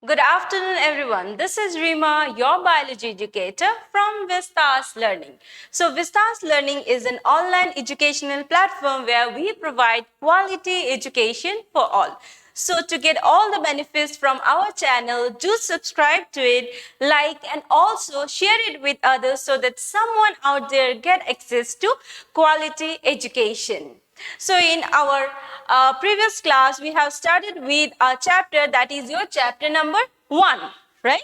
Good afternoon, everyone. This is Rima, your biology educator from Vistas Learning. So, Vistas Learning is an online educational platform where we provide quality education for all. So, to get all the benefits from our channel, do subscribe to it, like, and also share it with others so that someone out there get access to quality education. So in our previous class, we have started with a chapter that is your chapter number 1, right?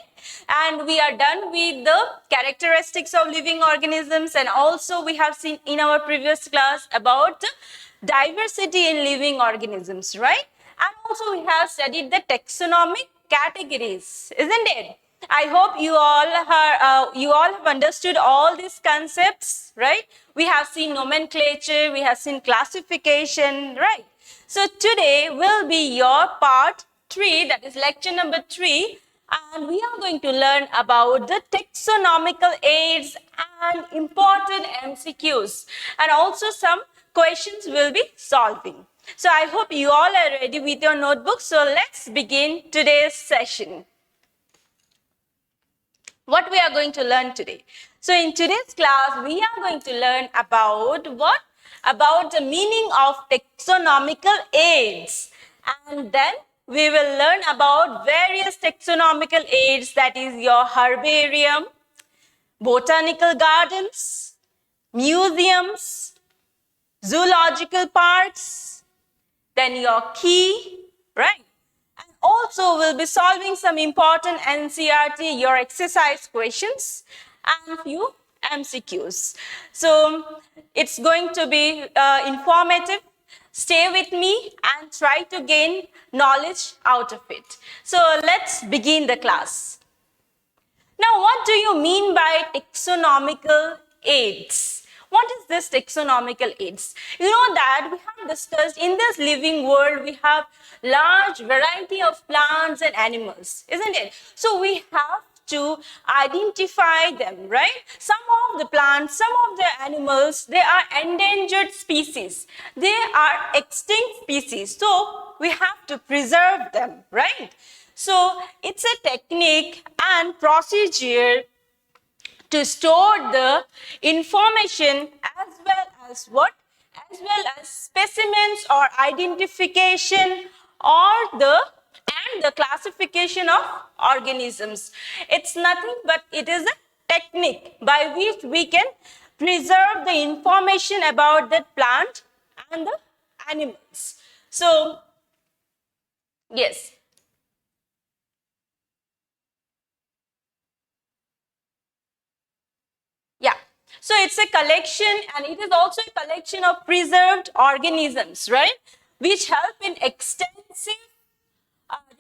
And we are done with the characteristics of living organisms, and also we have seen in our previous class about diversity in living organisms, right? And also we have studied the taxonomic categories, isn't it? I hope you all have understood all these concepts, right? We have seen nomenclature, we have seen classification, right? So today will be your part 3, that is lecture number 3, and we are going to learn about the taxonomical aids and important MCQs, and also some questions will be solving. So I hope you all are ready with your notebooks. So let's begin today's session. What we are going to learn today. So in today's class, we are going to learn about what? About the meaning of taxonomical aids. And then we will learn about various taxonomical aids, that is your herbarium, botanical gardens, museums, zoological parks, then your key, right? And also we'll be solving some important NCERT, your exercise questions, and few MCQs. So it's going to be informative. Stay with me and try to gain knowledge out of it. So let's begin the class. Now, what do you mean by taxonomical aids? What is this taxonomical aids? You know that we have discussed in this living world, we have large variety of plants and animals, isn't it? So we have to identify them, right? Some of the plants, some of the animals, they are endangered species. They are extinct species. So we have to preserve them, right? So it's a technique and procedure to store the information as well as what? As well as specimens or identification or the classification of organisms. It's nothing but it is a technique by which we can preserve the information about that plant and the animals. So, yes. Yeah. So it's a collection, and it is also a collection of preserved organisms, right? Which help in extensive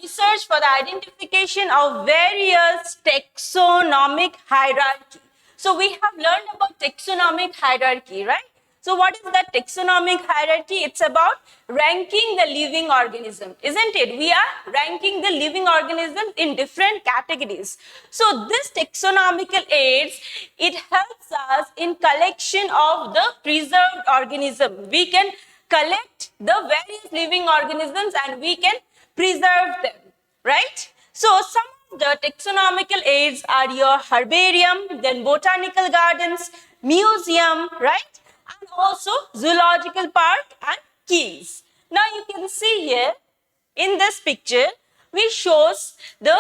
research for the identification of various taxonomic hierarchy. So we have learned about taxonomic hierarchy, right? So what is that taxonomic hierarchy? It's about ranking the living organism, isn't it? We are ranking the living organisms in different categories. So this taxonomical aids, it helps us in collection of the preserved organism. We can collect the various living organisms and we can preserve them, right? So some of the taxonomical aids are your herbarium, then botanical gardens, museum, right? And also zoological park and keys. Now you can see here in this picture, we shows the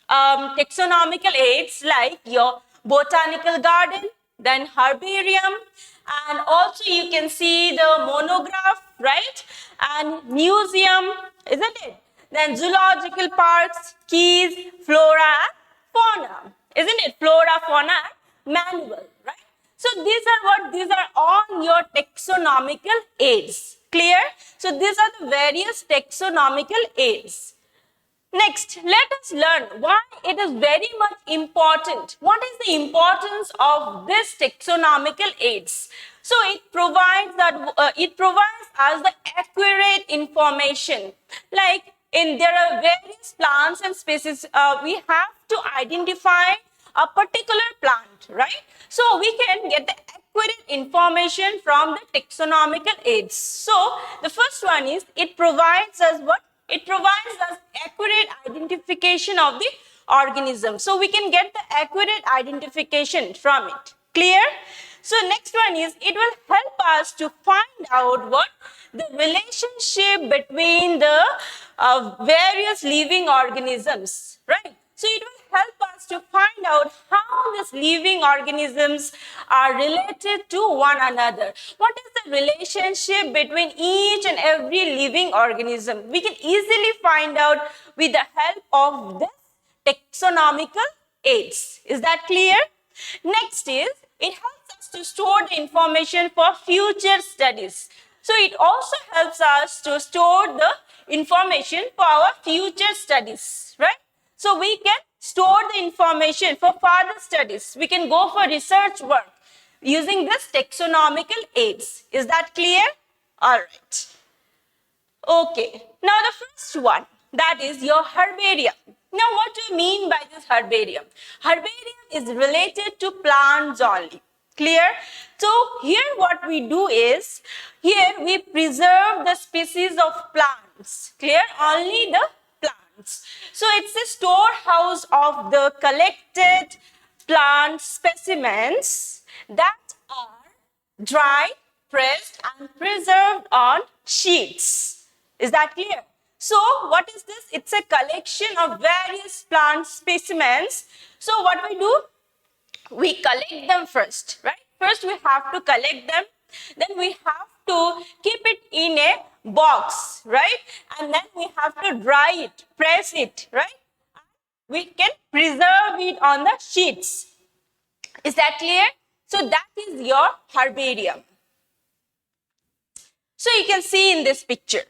taxonomical aids like your botanical garden, then herbarium, and also you can see the monograph, right? And museum, isn't it? Then zoological parks, keys, flora and fauna, isn't it? Flora, fauna and manual, right? So these are all your taxonomical aids. Clear? So these are the various taxonomical aids. Next, let us learn why it is very much important. What is the importance of this taxonomical aids? So it provides us the accurate information. Like there are various plants and species, we have to identify a particular plant, right? So we can get the accurate information from the taxonomical aids. So the first one is it provides us what? It provides us accurate identification of the organism. So we can get the accurate identification from it. Clear? So next one is, it will help us to find out what the relationship between the various living organisms, right? So it will help us to find out how these living organisms are related to one another. What is the relationship between each and every living organism? We can easily find out with the help of this taxonomical aids. Is that clear? Next is, it helps us to store the information for future studies. So it also helps us to store the information for our future studies, right? So we can store the information for further studies. We can go for research work using this taxonomical aids. Is that clear? All right. Okay. Now the first one, that is your herbarium. Now what do you mean by this herbarium? Herbarium is related to plants only. Clear? So here what we do is, here we preserve the species of plants. Clear? Only the plants. So it's a storehouse of the collected plant specimens that are dried, pressed and preserved on sheets. Is that clear? So what is this? It's a collection of various plant specimens. So what we do? We collect them first, right? First we have to collect them. Then we have to keep it in a box, right? And then we have to dry it, press it, right? We can preserve it on the sheets. Is that clear? So that is your herbarium. So you can see in this picture.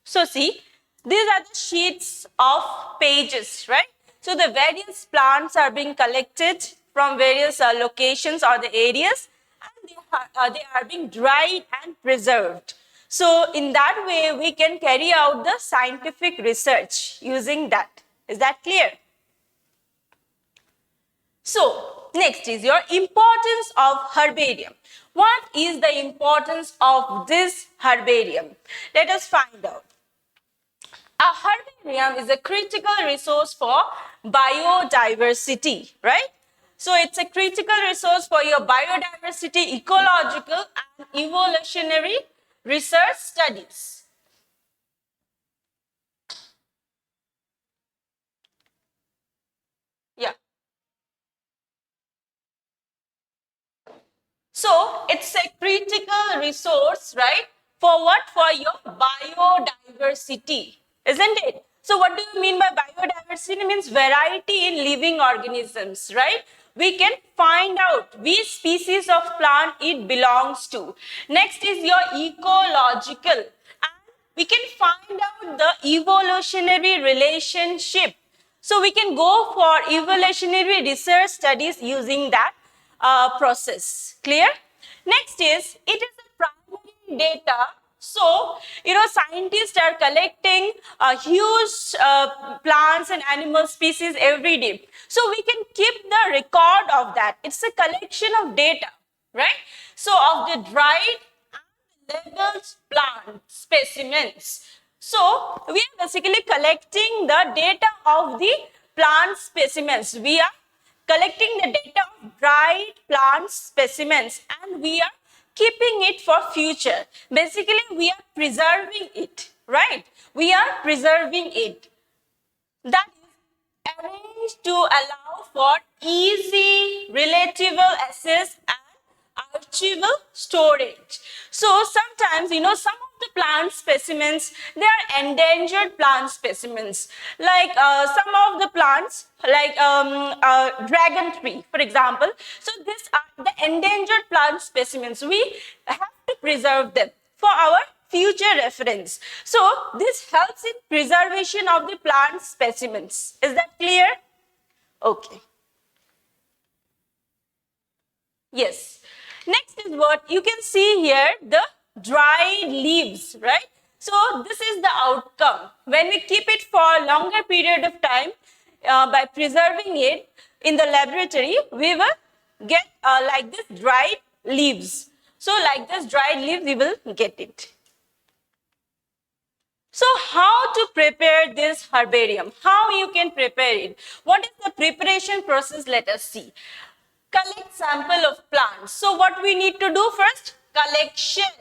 So see, these are the sheets of pages, right? So the various plants are being collected from various locations or the areas, and they are being dried and preserved. So in that way, we can carry out the scientific research using that. Is that clear? So next is your importance of herbarium. What is the importance of this herbarium? Let us find out. A herbarium is a critical resource for biodiversity, right? So it's a critical resource for your biodiversity, ecological and evolutionary research studies. Yeah. So it's a critical resource, right? For what? For your biodiversity, isn't it? So what do you mean by biodiversity? It means variety in living organisms, right? We can find out which species of plant it belongs to. Next is your ecological. And we can find out the evolutionary relationship. So we can go for evolutionary research studies using that process. Clear? Next is, it is a primary data. So, scientists are collecting huge plants and animal species every day. So, we can keep the record of that. It's a collection of data, right? So, of the dried and leveled plant specimens. So, we are basically collecting the data of the plant specimens. We are collecting the data of dried plant specimens, and we are keeping it for future. Basically, we are preserving it, right? We are preserving it. That is arranged to allow for easy, relatable access and archival storage. So sometimes, some of the plant specimens, they are endangered plant specimens. Like some of the plants, like dragon tree, for example. So these are the endangered plant specimens. We have to preserve them for our future reference. So this helps in preservation of the plant specimens. Is that clear? Okay. Yes. Next is what you can see here, the dried leaves, right? So this is the outcome. When we keep it for a longer period of time, by preserving it in the laboratory, we will get like this dried leaves. So like this dried leaves, we will get it. So how to prepare this herbarium? How you can prepare it? What is the preparation process? Let us see. Collect sample of plants. So what we need to do first? Collection.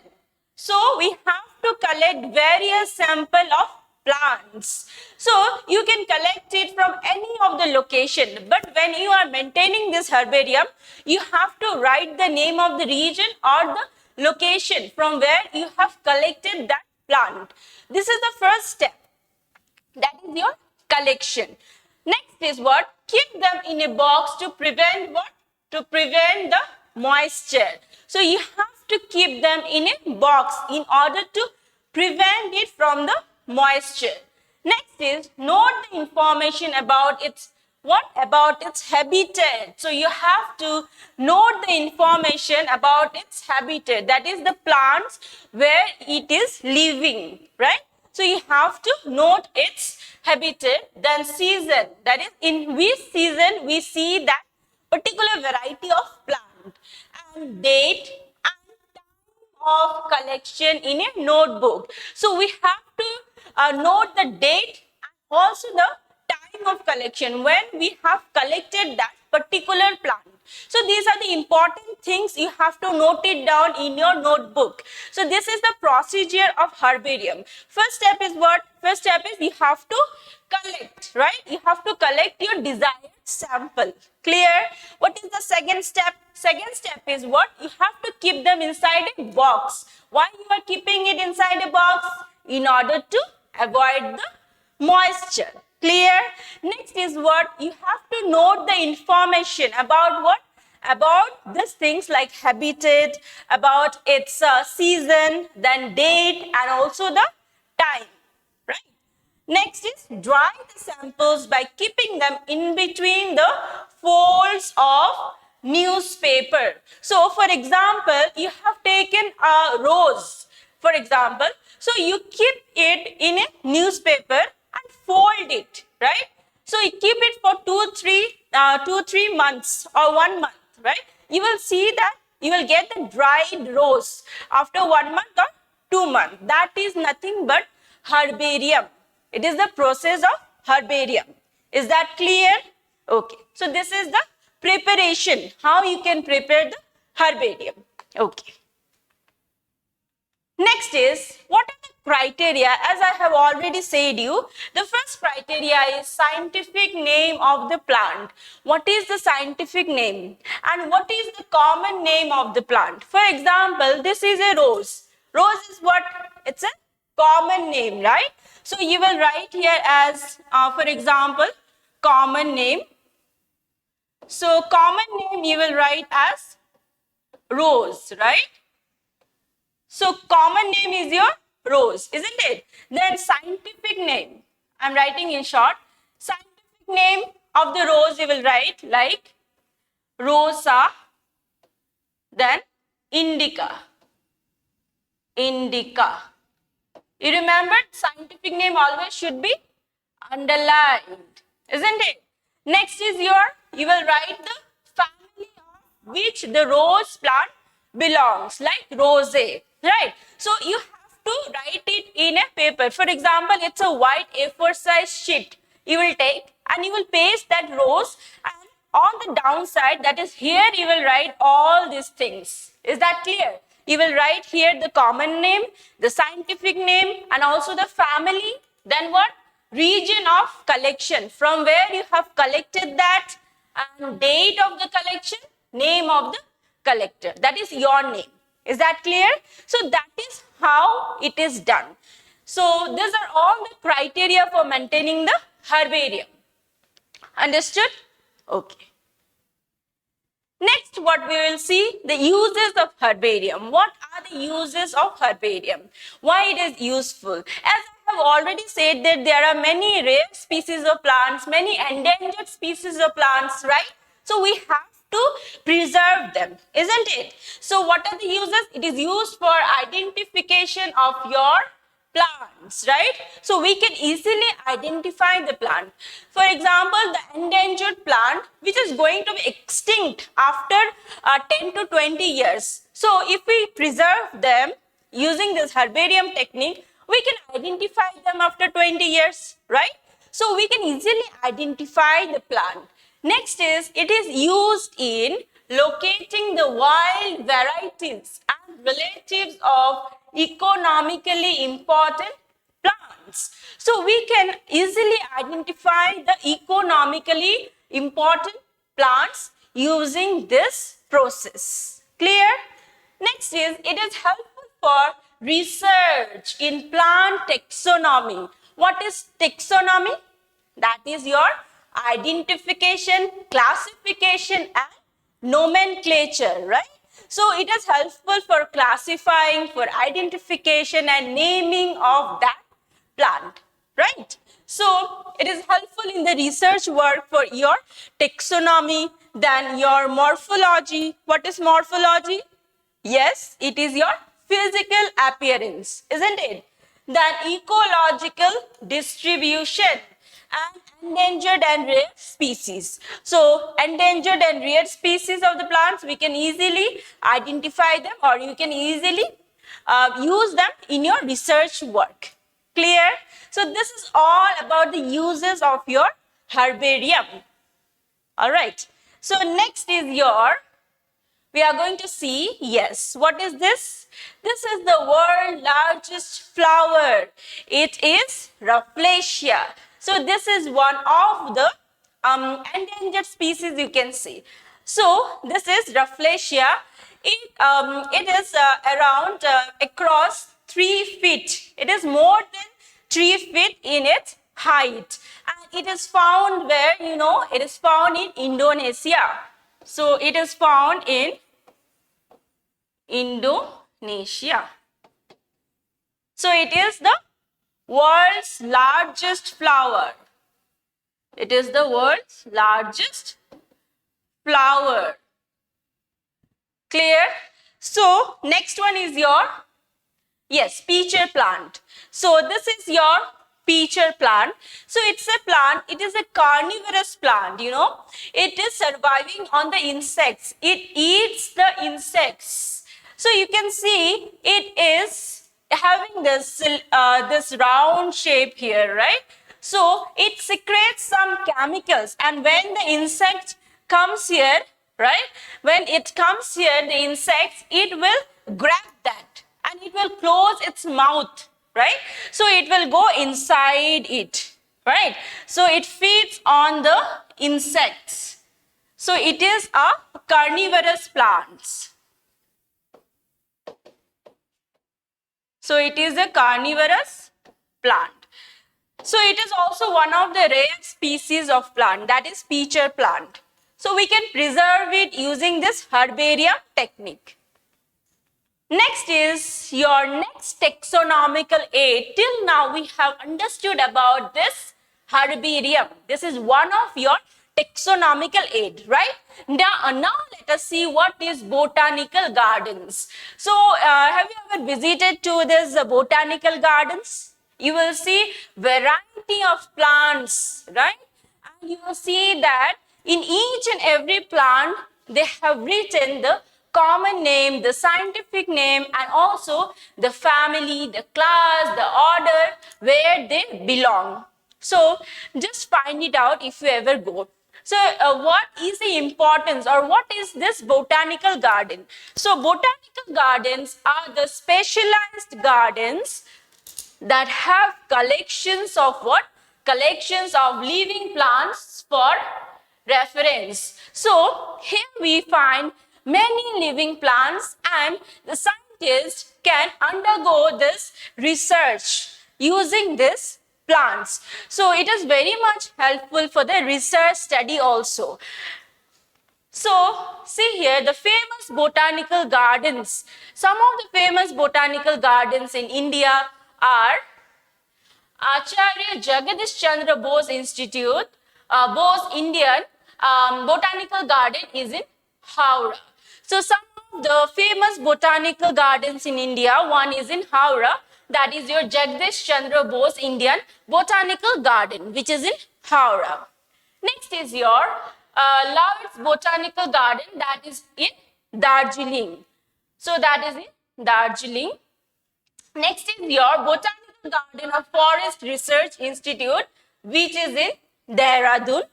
So we have to collect various sample of plants. So you can collect it from any of the location. But when you are maintaining this herbarium, you have to write the name of the region or the location from where you have collected that plant. This is the first step. That is your collection. Next is what? Keep them in a box to prevent what? To prevent the moisture. So you have to keep them in a box in order to prevent it from the moisture. Next is note the information about its what? About its habitat. So you have to note the information about its habitat. That is the plants where it is living, right? So you have to note its habitat, then season. That is, in which season we see that particular variety of plant, and date and time of collection in a notebook. So we have to note the date and also the time of collection when we have collected that particular plant. So these are the important things you have to note it down in your notebook. So this is the procedure of herbarium. First step is what? First step is you have to collect, right? You have to collect your desired sample. Clear? What is the second step? Second step is what? You have to keep them inside a box. Why you are keeping it inside a box? In order to avoid the moisture. Clear? Next is what? You have to note the information about what? About these things like habitat, about its season, then date, and also the time. Right? Next is dry the samples by keeping them in between the folds of newspaper. So, for example, you have taken a rose, for example. So, you keep it in a newspaper and fold it, right? So, you keep it for 2-3 months or 1 month, right? You will see that you will get the dried rose after 1 month or 2 months. That is nothing but herbarium. It is the process of herbarium. Is that clear? Okay. So this is the preparation. How you can prepare the herbarium. Okay. Next is, what are the criteria? As I have already said you, the first criteria is scientific name of the plant. What is the scientific name? And what is the common name of the plant? For example, this is a rose. Rose is what? It's a common name, right? So you will write here as, for example, common name. So common name you will write as rose, right? So common name is your rose, isn't it? Then scientific name, I'm writing in short. Scientific name of the rose you will write like Rosa, then indica. Indica. You remember, scientific name always should be underlined, isn't it? Next is you will write the family of which the rose plant belongs, like rose, right? So you have to write it in a paper. For example, it's a white A4 size sheet you will take and you will paste that rose, and on the downside, that is here, you will write all these things. Is that clear? You will write here the common name, the scientific name, and also the family. Then what? Region of collection, from where you have collected that, and date of the collection, name of the collector. That is your name. Is that clear? So that is how it is done. So these are all the criteria for maintaining the herbarium. Understood? Okay. Next, what we will see, the uses of herbarium. What are the uses of herbarium? Why it is useful? As I have already said that there are many rare species of plants, many endangered species of plants, right? So we have to preserve them, isn't it? So what are the uses? It is used for identification of your plants, right? So we can easily identify the plant. For example, the endangered plant which is going to be extinct after 10 to 20 years. So if we preserve them using this herbarium technique, we can identify them after 20 years, right? So we can easily identify the plant. Next is, it is used in locating the wild varieties and relatives of economically important plants. So we can easily identify the economically important plants using this process. Clear? Next is, it is helpful for research in plant taxonomy. What is taxonomy? That is your identification, classification and nomenclature, right? So it is helpful for classifying, for identification and naming of that plant, right? So it is helpful in the research work for your taxonomy, then your morphology. What is morphology? Yes, it is your physical appearance, isn't it? Then ecological distribution and endangered and rare species. So endangered and rare species of the plants, we can easily identify them, or you can easily use them in your research work. Clear? So this is all about the uses of your herbarium. All right. So next is your, we are going to see, yes, what is this? This is the world's largest flower. It is Rafflesia. So this is one of the endangered species you can see. So this is Rafflesia. It is around across 3 feet. It is more than 3 feet in its height. And it is found where, you know, it is found in Indonesia. So it is found in Indonesia. So it is the world's largest flower. It is the world's largest flower. Clear? So next one is your, yes, peacher plant. So this is your peacher plant. So it's a plant, it is a carnivorous plant, you know. It is surviving on the insects. It eats the insects. So you can see it is having this, this round shape here, right? So it secretes some chemicals, and when the insect comes here, right? When it comes here, the insects, it will grab that and it will close its mouth, right? So it will go inside it, right? So it feeds on the insects. So it is a carnivorous plant. So it is a carnivorous plant. So it is also one of the rare species of plant, that is peacher plant. So we can preserve it using this herbarium technique. Next is your next taxonomical aid. Till now we have understood about this herbarium. This is one of your taxonomical aid, right? Now let us see what is botanical gardens. So have you ever visited to this botanical gardens? You will see variety of plants, right? And you will see that in each and every plant, they have written the common name, the scientific name, and also the family, the class, the order where they belong. So just find it out if you ever go. So what is the importance, or what is this botanical garden? So botanical gardens are the specialized gardens that have collections of what? Collections of living plants for reference. So here we find many living plants, and the scientists can undergo this research using these plants. So it is very much helpful for the research study also. So see here the famous botanical gardens. Some of the famous botanical gardens in India are Acharya Jagadish Chandra Bose Institute, Bose Indian Botanical Garden is in Howrah. So some of the famous botanical gardens in India, one is in Howrah, that is your Jagadish Chandra Bose Indian Botanical Garden, which is in Howrah. Next is your Lovett's Botanical Garden, that is in Darjeeling. So that is in Darjeeling. Next is your Botanical Botanical Garden of Forest Research Institute, which is in Dehradun.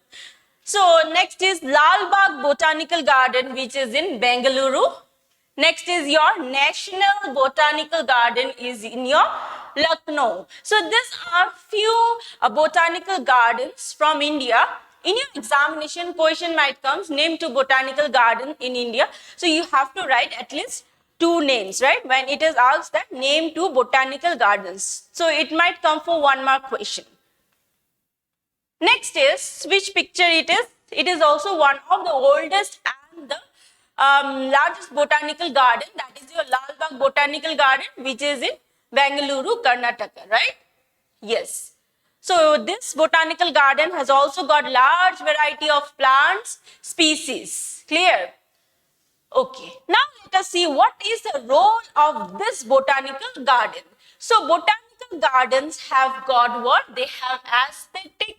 So next is Lal Bagh Botanical Garden, which is in Bengaluru. Next is your National Botanical Garden is in your Lucknow. So these are few botanical gardens from India. In your examination, question might come, name to botanical garden in India. So you have to write at least two names, right? When it is asked that name two botanical gardens. So it might come for 1 mark question. Next is which picture it is. It is also one of the oldest and the largest botanical garden. That is your Lal Bagh Botanical Garden, which is in Bengaluru, Karnataka, right? Yes. So this botanical garden has also got large variety of plants species. Clear? Okay. Now let us see what is the role of this botanical garden. So botanical gardens have got what? They have aesthetic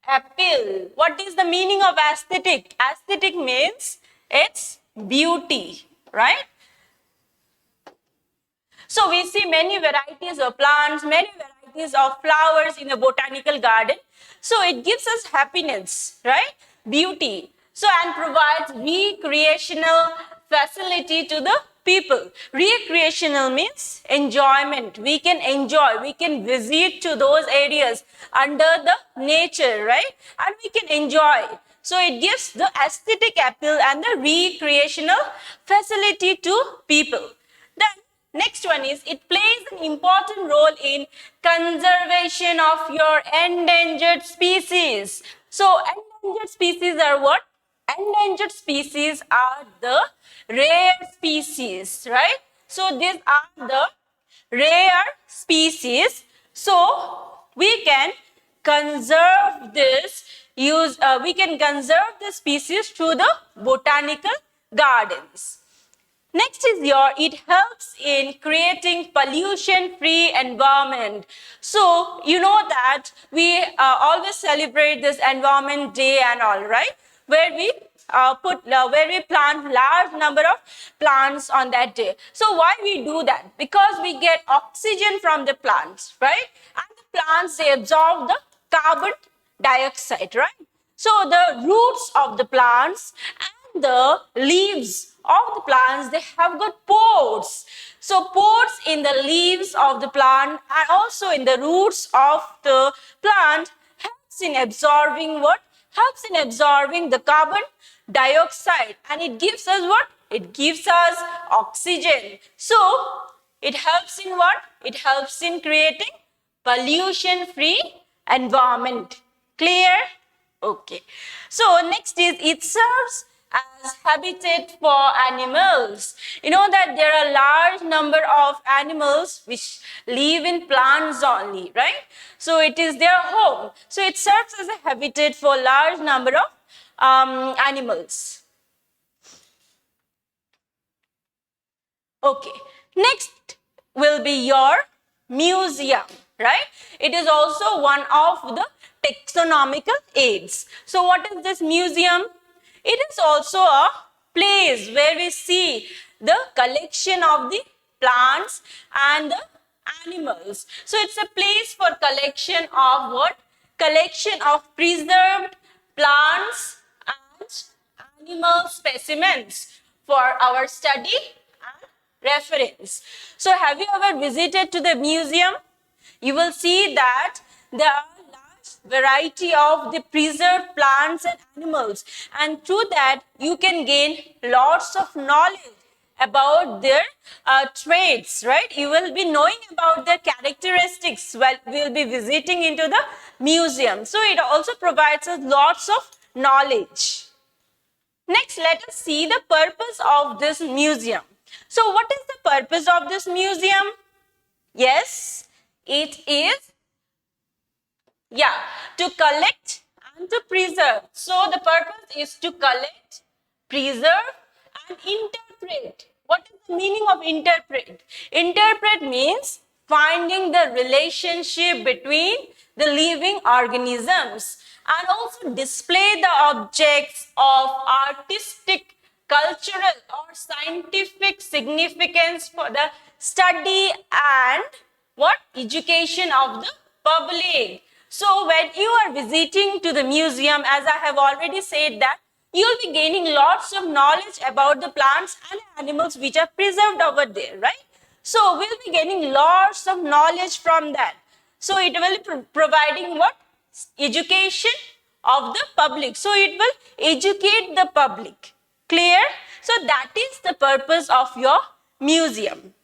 appeal. What is the meaning of aesthetic? Aesthetic means it's beauty, right? So we see many varieties of plants, many varieties of flowers in a botanical garden. So it gives us happiness, right? Beauty. So and provides recreational facility to the people. Recreational means enjoyment. We can enjoy, we can visit to those areas under the nature, right? And we can enjoy. So it gives the aesthetic appeal and the recreational facility to people. Then next one is it plays an important role in conservation of your endangered species. So endangered species are what? Endangered species are the rare species, right? So these are the rare species. So we can conserve this we can conserve the species through the botanical gardens. Next is it helps in creating pollution-free environment. So, you know that we always celebrate this environment day and all, right? Where we where we plant large number of plants on that day. So why we do that? Because we get oxygen from the plants, right? And the plants, they absorb the carbon dioxide, right? So the roots of the plants and the leaves of the plants, they have got pores. So pores in the leaves of the plant and also in the roots of the plant helps in absorbing what? Helps in absorbing the carbon dioxide, and it gives us what? It gives us oxygen. So it helps in what? It helps in creating pollution-free environment. Clear? Okay. So next is it serves as habitat for animals. You know that there are large number of animals which live in plants only, right? So it is their home. So it serves as a habitat for large number of animals. Okay. Next will be your museum, right? It is also one of the taxonomical aids. So what is this museum? It is also a place where we see the collection of the plants and the animals. So it's a place for collection of what? Collection of preserved plants and animal specimens for our study and reference. So have you ever visited to the museum? You will see that there are variety of the preserved plants and animals, and through that you can gain lots of knowledge about their traits, right? You will be knowing about their characteristics while we will be visiting into the museum. So it also provides us lots of knowledge. Next, let us see the purpose of this museum. So what is the purpose of this museum? Yes, it is to collect and to preserve. So the purpose is to collect, preserve and interpret. What is the meaning of interpret? Interpret means finding the relationship between the living organisms and also display the objects of artistic, cultural or scientific significance for the study and what? education of the public. So when you are visiting to the museum, as I have already said that, you'll be gaining lots of knowledge about the plants and animals which are preserved over there, right? So we'll be gaining lots of knowledge from that. So it will be providing what? Education of the public. So it will educate the public. Clear? So that is the purpose of your museum.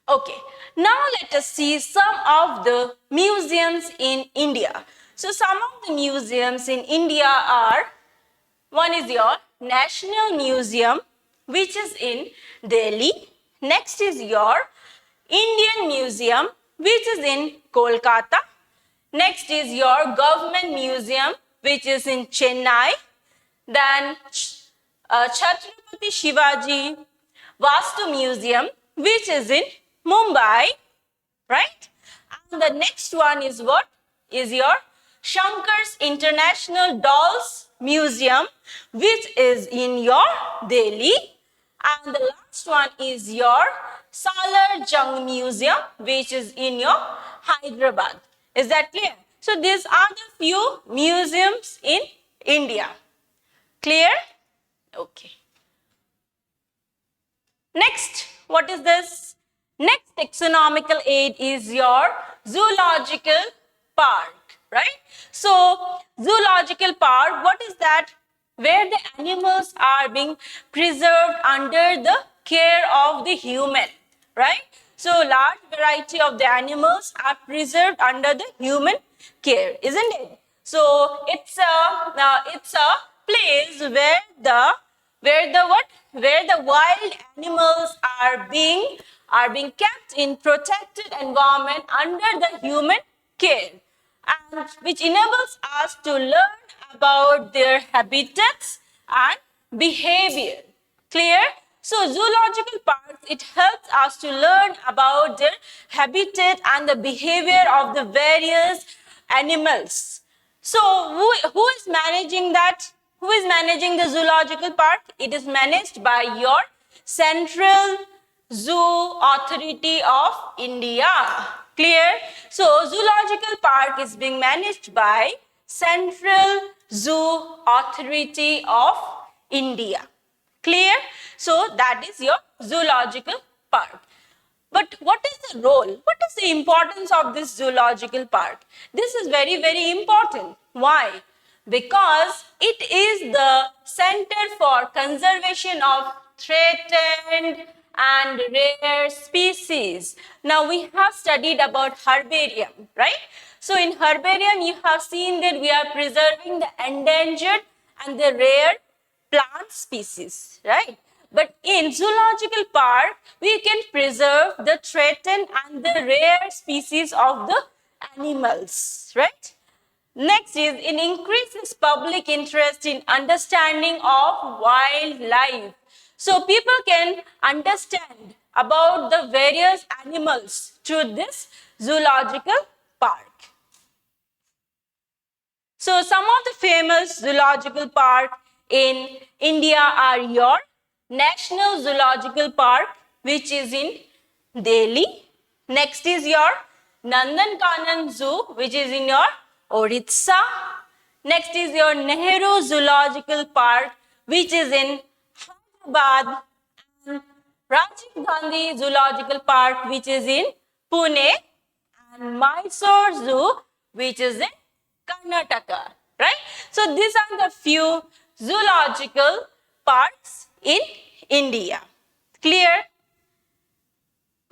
Okay, now let us see some of the museums in India. So some of the museums in India are, one is your National Museum, which is in Delhi. Next is your Indian Museum, which is in Kolkata. Next is your Government Museum, which is in Chennai. Then Chhatrapati Shivaji Vastu Museum, which is in Mumbai, right? And the next one is what? Is your Shankar's International Dolls Museum, which is in your Delhi. And the last one is your Salar Jung Museum, which is in your Hyderabad. Is that clear? So these are the few museums in India. Clear? Okay. Next, what is this? Next taxonomical aid is your zoological park, right? So, zoological park, what is that? Where the animals are being preserved under the care of the human, right? So, large variety of the animals are preserved under the human care, isn't it? So, it's a place where the wild animals are being kept in protected environment under the human care, and which enables us to learn about their habitats and behavior. Clear? So zoological parks, it helps us to learn about their habitat and the behavior of the various animals. So who is managing that? Who is managing the zoological park? It is managed by your Central Zoo Authority of India. Clear? So zoological park is being managed by Central Zoo Authority of India. Clear? So that is your zoological park. But what is the role? What is the importance of this zoological park? This is very, very important. Why? Because it is the center for conservation of threatened and rare species. Now we have studied about herbarium, right? So in herbarium you have seen that we are preserving the endangered and the rare plant species, right? But in zoological park, we can preserve the threatened and the rare species of the animals, right? Next is, it increases public interest in understanding of wildlife. So people can understand about the various animals through this zoological park. So some of the famous zoological park in India are your National Zoological Park, which is in Delhi. Next is your Nandankanan Zoo, which is in your Odisha. Next is your Nehru Zoological Park, which is in Hyderabad. And Rajiv Gandhi Zoological Park, which is in Pune. And Mysore Zoo, which is in Karnataka, right? So these are the few zoological parks in India. Clear?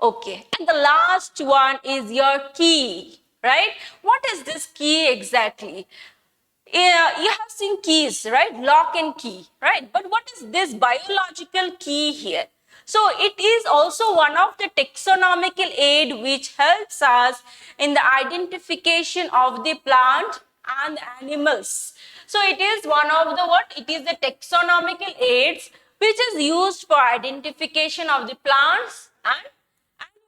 Okay. And the last one is your key, right? What is this key exactly? You have seen keys, right? Lock and key, right? But what is this biological key here? So it is also one of the taxonomical aid which helps us in the identification of the plant and animals. So it is one of the what? It is the taxonomical aids which is used for identification of the plants and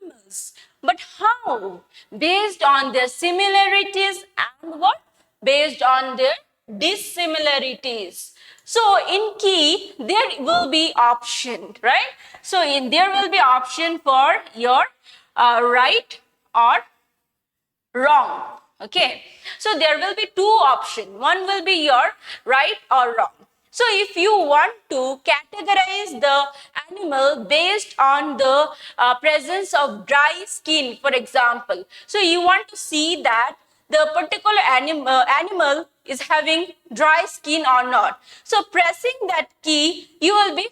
animals. But how? Based on their similarities and what? Based on their dissimilarities. So in key, there will be option, right? So there will be option for your right or wrong. Okay, so there will be two options. One will be your right or wrong. So if you want to categorize the animal based on the presence of dry skin, for example, so you want to see that the particular animal is having dry skin or not. So pressing that key, you will be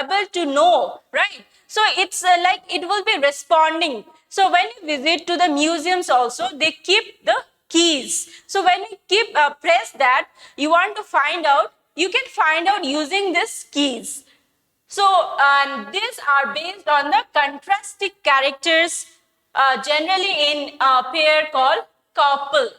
able to know, right? So it's like it will be responding. So when you visit to the museums also, they keep the keys. So when you keep press that, you want to find out, you can find out using these keys. So these are based on the contrasting characters, generally in a pair called couple,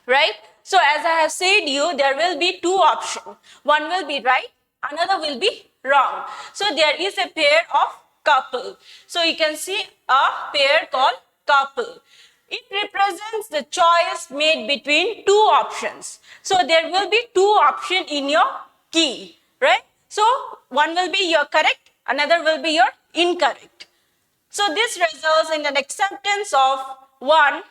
right? So as I have said you, there will be two options. One will be right, another will be wrong. So there is a pair of couple. So you can see a pair called couple. It represents the choice made between two options. So there will be two options in your key, right? So one will be your correct, another will be your incorrect. So this results in an acceptance of one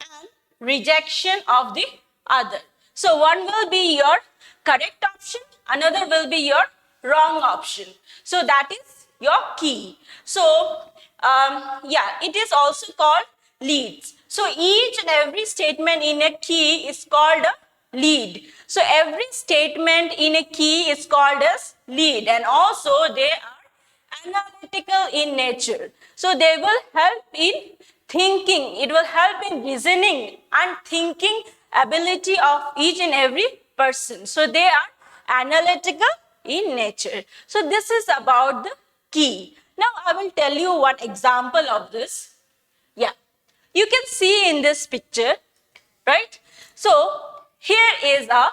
and rejection of the other. So one will be your correct option, another will be your wrong option. So that is your key. So yeah, it is also called leads. So each and every statement in a key is called a lead. So every statement in a key is called as lead, and also they are analytical in nature. So they will help in thinking, it will help in reasoning and thinking ability of each and every person. So they are analytical in nature. So this is about the key. Now I will tell you one example of this. Yeah, you can see in this picture, right? So here is a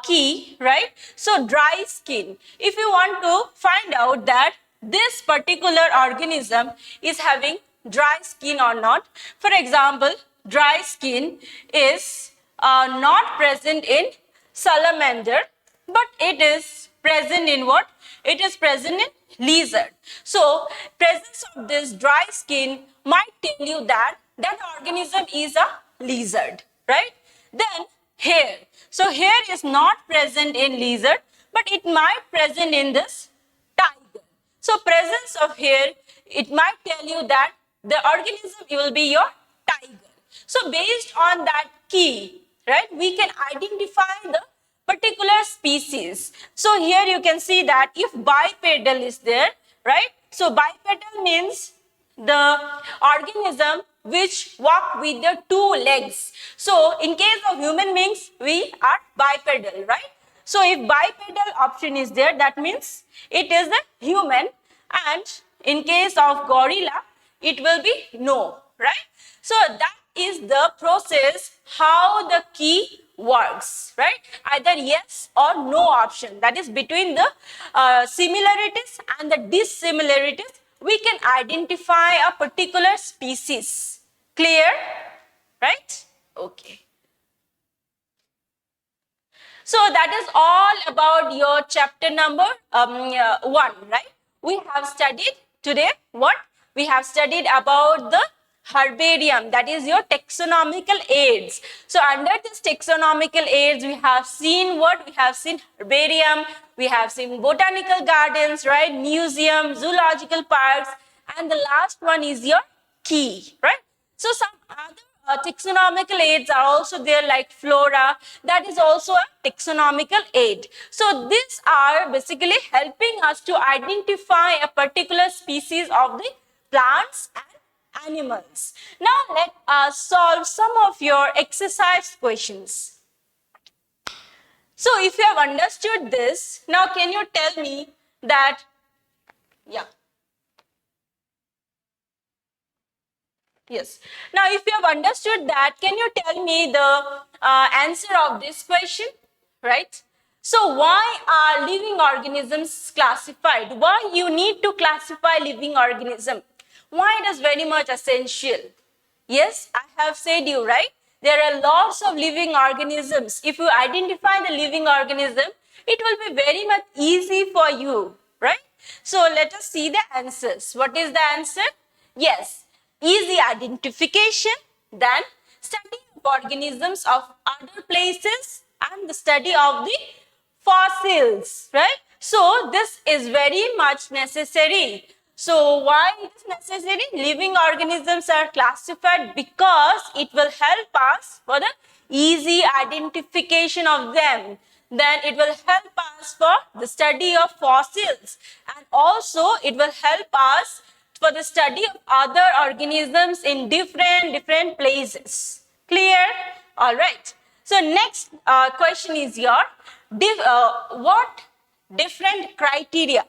key, right? So dry skin. If you want to find out that this particular organism is having dry skin or not, for example, dry skin is not present in salamander, but it is present in what? It is present in lizard. So presence of this dry skin might tell you that that organism is a lizard, right? Then hair. So hair is not present in lizard, but it might present in this tiger. So presence of hair, it might tell you that the organism will be your tiger. So based on that key, right, we can identify the particular species. So here you can see that if bipedal is there, right? So bipedal means the organism which walk with the two legs. So in case of human beings, we are bipedal, right? So if bipedal option is there, that means it is the human, and in case of gorilla, it will be no, right? So that is the process how the key works, right? Either yes or no option. That is between the similarities and the dissimilarities, we can identify a particular species. Clear? Right? Okay. So that is all about your chapter number 1, right? We have studied today what? We have studied about the herbarium, that is your taxonomical aids. So under this taxonomical aids, we have seen what? We have seen herbarium, we have seen botanical gardens, right? Museum, zoological parks, and the last one is your key, right? So some other taxonomical aids are also there, like flora, that is also a taxonomical aid. So these are basically helping us to identify a particular species of the plants and animals. Now let us solve some of your exercise questions. So if you have understood this, now can you tell me that, yeah. Yes. Now if you have understood that, can you tell me the answer of this question, right? So why are living organisms classified? Why you need to classify living organism? Why it is very much essential? Yes, I have said you, right? There are lots of living organisms. If you identify the living organism, it will be very much easy for you, right? So let us see the answers. What is the answer? Yes, easy identification, then study of organisms of other places and the study of the fossils, right? So this is very much necessary. So why it is necessary? Living organisms are classified because it will help us for the easy identification of them. Then it will help us for the study of fossils, and also it will help us for the study of other organisms in different places. Clear? All right. So next question is your what different criteria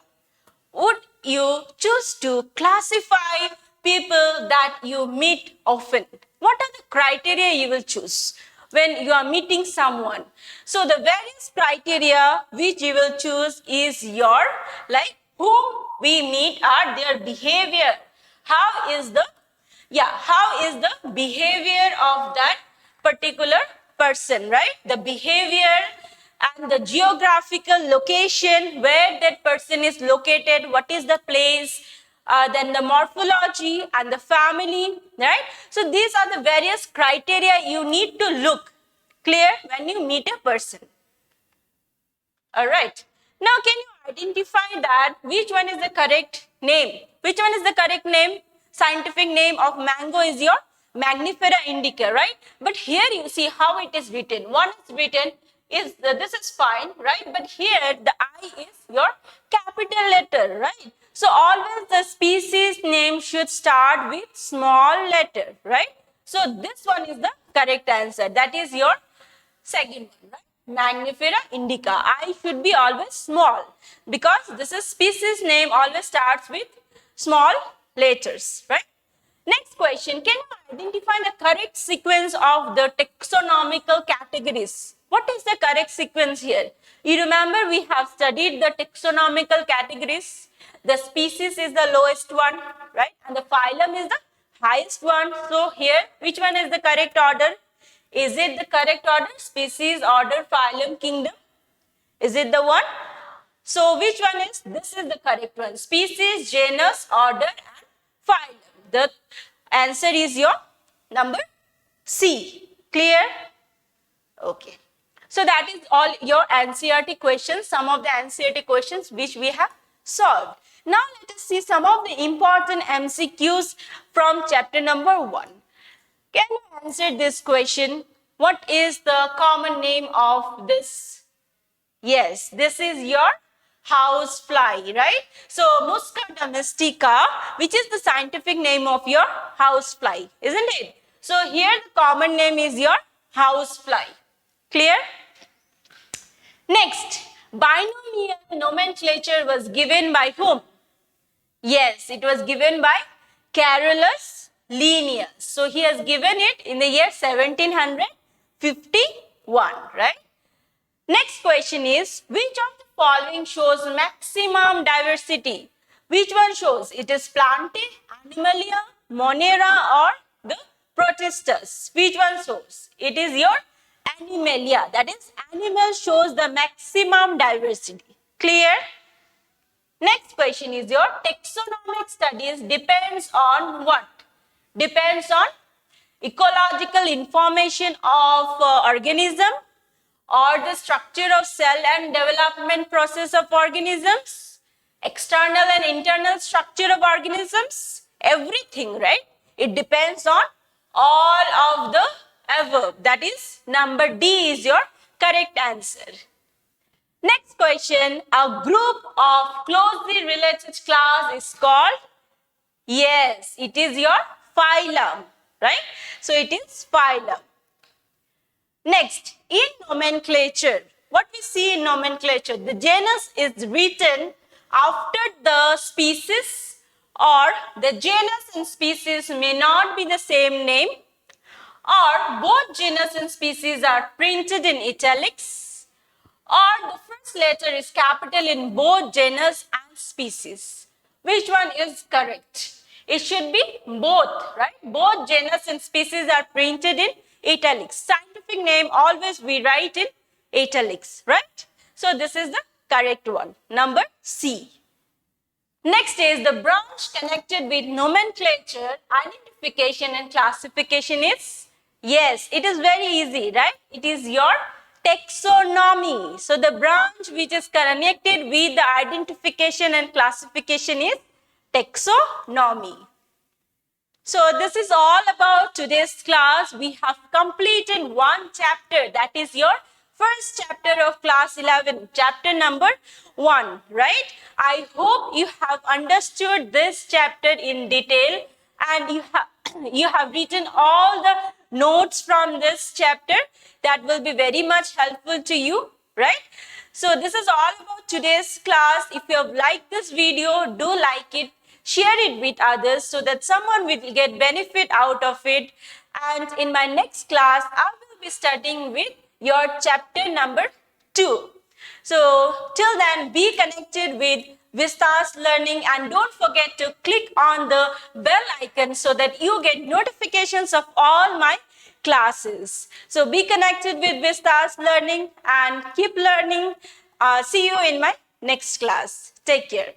would you choose to classify people that you meet often? What are the criteria you will choose when you are meeting someone? So the various criteria which you will choose is your, like, whom we meet are their behavior. How is the behavior of that particular person, right? The behavior and the geographical location where that person is located, what is the place, then the morphology and the family, right? So these are the various criteria you need to look clear when you meet a person. All right. Now, can you identify that which one is the correct name? Which one is the correct name? Scientific name of mango is your Mangifera indica, right? But here you see how it is written. One is written is this is fine, right? But here the I is your capital letter, right? So always the species name should start with small letter, right? So this one is the correct answer. That is your second one, right? Mangifera indica. I should be always small because this is species name always starts with small letters, right? Next question, can you identify the correct sequence of the taxonomical categories? What is the correct sequence here? You remember we have studied the taxonomical categories. The species is the lowest one, right? And the phylum is the highest one. So here, which one is the correct order? Is it the correct order? Species, order, phylum, kingdom? Is it the one? So which one is? This is the correct one. Species, genus, order and phylum. The answer is your number C. Clear? Okay. So that is all your NCERT questions, some of the NCERT questions which we have solved. Now let us see some of the important MCQs from chapter number 1. Can you answer this question? What is the common name of this? Yes, this is your house fly, right? So Musca domestica, which is the scientific name of your house fly, isn't it? So here the common name is your house fly. Clear? Next, binomial nomenclature was given by whom? Yes, it was given by Carolus Linnaeus. So he has given it in the year 1751, right? Next question is, which of the following shows maximum diversity? Which one shows? It is Plantae, Animalia, Monera or the Protistus? Which one shows? It is your Animalia. That is, animal shows the maximum diversity. Clear? Next question is your taxonomic studies depends on what? Depends on ecological information of organism or the structure of cell and development process of organisms, external and internal structure of organisms, everything, right? It depends on all of the above. That is number D is your correct answer. Next question, a group of closely related class is called? Yes, it is your phylum, right? So it is phylum. Next, in nomenclature, what we see in nomenclature, the genus is written after the species, or the genus and species may not be the same name, or both genus and species are printed in italics, or the first letter is capital in both genus and species. Which one is correct? It should be both, right? Both genus and species are printed in italics. Scientific name always we write in italics, right? So this is the correct one, number C. Next is the branch connected with nomenclature, identification and classification is, yes, it is very easy, right? It is your taxonomy. So the branch which is connected with the identification and classification is taxonomy. So this is all about today's class. We have completed one chapter, that is your first chapter of class 11, chapter number 1, right? I hope you have understood this chapter in detail and you have written all the notes from this chapter that will be very much helpful to you, right? So this is all about today's class. If you have liked this video, do like it, share it with others so that someone will get benefit out of it. And in my next class, I will be studying with your chapter number 2. So till then, be connected with Vistas Learning and don't forget to click on the bell icon so that you get notifications of all my classes. So be connected with Vistas Learning and keep learning. See you in my next class. Take care.